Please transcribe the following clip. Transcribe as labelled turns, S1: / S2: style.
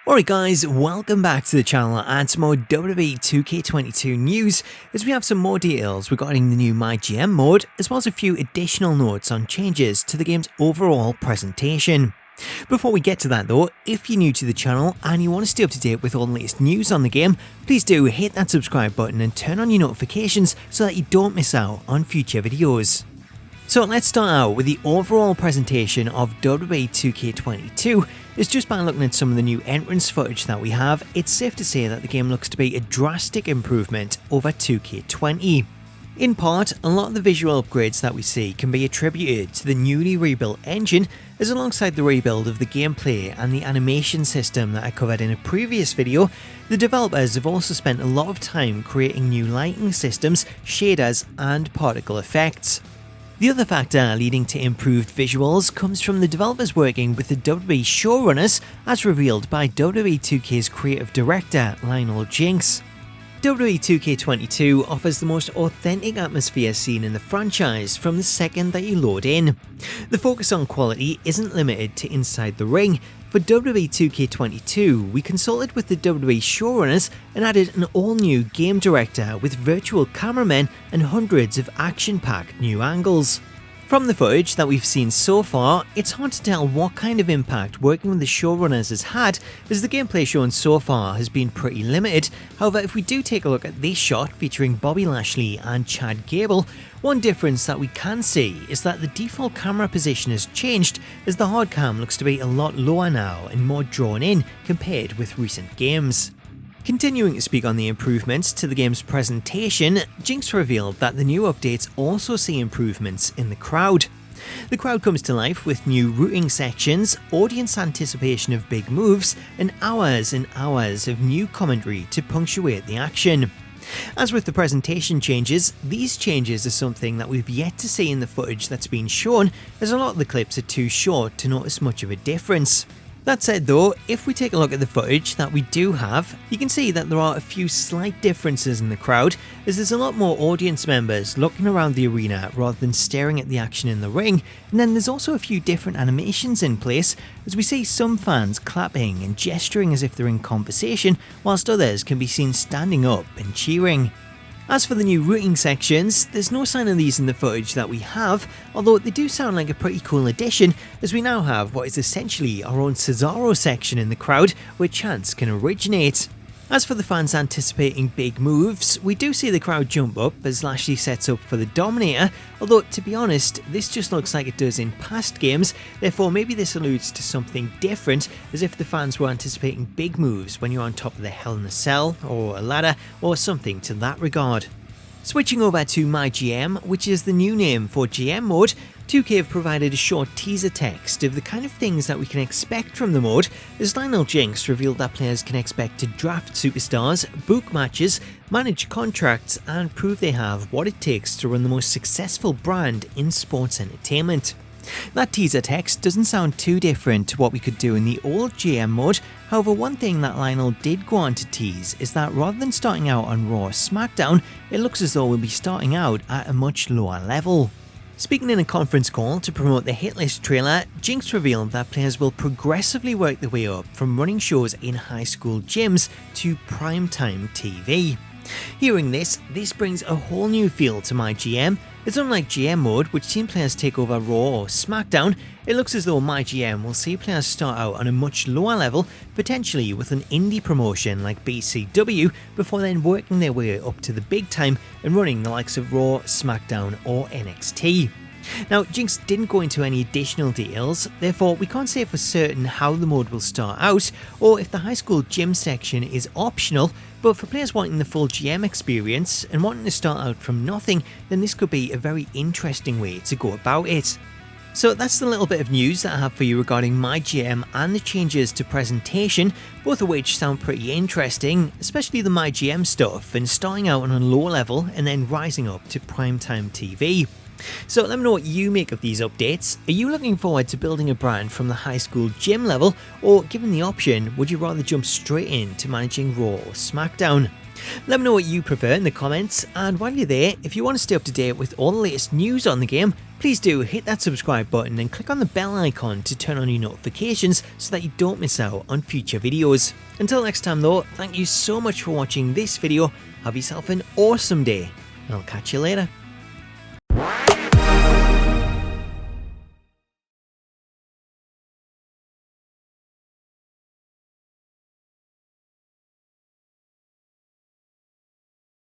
S1: Alright guys, welcome back to the channel and some more WWE 2K22 news as we have some more details regarding the new MyGM mode as well as a few additional notes on changes to the game's overall presentation. Before we get to that though, if you're new to the channel and you want to stay up to date with all the latest news on the game, please do hit that subscribe button and turn on your notifications so that you don't miss out on future videos. So let's start out with the overall presentation of WWE 2K22. It's just by looking at some of the new entrance footage that we have, it's safe to say that the game looks to be a drastic improvement over 2K20. In part, a lot of the visual upgrades that we see can be attributed to the newly rebuilt engine, as alongside the rebuild of the gameplay and the animation system that I covered in a previous video, the developers have also spent a lot of time creating new lighting systems, shaders and particle effects. The other factor leading to improved visuals comes from the developers working with the WWE showrunners, as revealed by WWE 2K's creative director Lionel Jinx. WWE 2K22 offers the most authentic atmosphere seen in the franchise from the second that you load in. The focus on quality isn't limited to inside the ring. For WWE 2K22, we consulted with the WWE showrunners and added an all-new game director with virtual cameramen and hundreds of action-packed new angles. From the footage that we've seen so far, it's hard to tell what kind of impact working with the showrunners has had, as the gameplay shown so far has been pretty limited. However, if we do take a look at this shot featuring Bobby Lashley and Chad Gable, one difference that we can see is that the default camera position has changed, as the hard cam looks to be a lot lower now and more drawn in compared with recent games. Continuing to speak on the improvements to the game's presentation, Jinx revealed that the new updates also see improvements in the crowd. The crowd comes to life with new routing sections, audience anticipation of big moves, and hours of new commentary to punctuate the action. As with the presentation changes, these changes are something that we've yet to see in the footage that's been shown, as a lot of the clips are too short to notice much of a difference. That said though, if we take a look at the footage that we do have, you can see that there are a few slight differences in the crowd, as there's a lot more audience members looking around the arena rather than staring at the action in the ring, and then there's also a few different animations in place, as we see some fans clapping and gesturing as if they're in conversation, whilst others can be seen standing up and cheering. As for the new routing sections, there's no sign of these in the footage that we have, although they do sound like a pretty cool addition, as we now have what is essentially our own Cesaro section in the crowd where chants can originate. As for the fans anticipating big moves, we do see the crowd jump up as Lashley sets up for the Dominator, although to be honest, this just looks like it does in past games, therefore maybe this alludes to something different, as if the fans were anticipating big moves when you're on top of the Hell in a Cell, or a ladder, or something to that regard. Switching over to MyGM, which is the new name for GM mode, 2K have provided a short teaser text of the kind of things that we can expect from the mode, as Lionel Jinx revealed that players can expect to draft superstars, book matches, manage contracts, and prove they have what it takes to run the most successful brand in sports entertainment. That teaser text doesn't sound too different to what we could do in the old GM mode. However, one thing that Lionel did go on to tease is that rather than starting out on RAW or Smackdown, it looks as though we'll be starting out at a much lower level. Speaking in a conference call to promote the Hit List trailer, Jinx revealed that players will progressively work their way up from running shows in high school gyms to primetime TV. Hearing this brings a whole new feel to MyGM. It's unlike GM mode, which seen players take over RAW or Smackdown. It looks as though MyGM will see players start out on a much lower level, potentially with an indie promotion like BCW, before then working their way up to the big time and running the likes of RAW, Smackdown or NXT. Now, Jinx didn't go into any additional details, therefore we can't say for certain how the mode will start out, or if the high school gym section is optional, but for players wanting the full GM experience and wanting to start out from nothing, then this could be a very interesting way to go about it. So that's the little bit of news that I have for you regarding MyGM and the changes to presentation, both of which sound pretty interesting, especially the MyGM stuff and starting out on a low level and then rising up to primetime TV. So let me know what you make of these updates. Are you looking forward to building a brand from the high school gym level, or given the option, would you rather jump straight into managing RAW or Smackdown? Let me know what you prefer in the comments, and while you're there, if you want to stay up to date with all the latest news on the game, please do hit that subscribe button and click on the bell icon to turn on your notifications so that you don't miss out on future videos. Until next time though, thank you so much for watching this video, have yourself an awesome day, and I'll catch you later.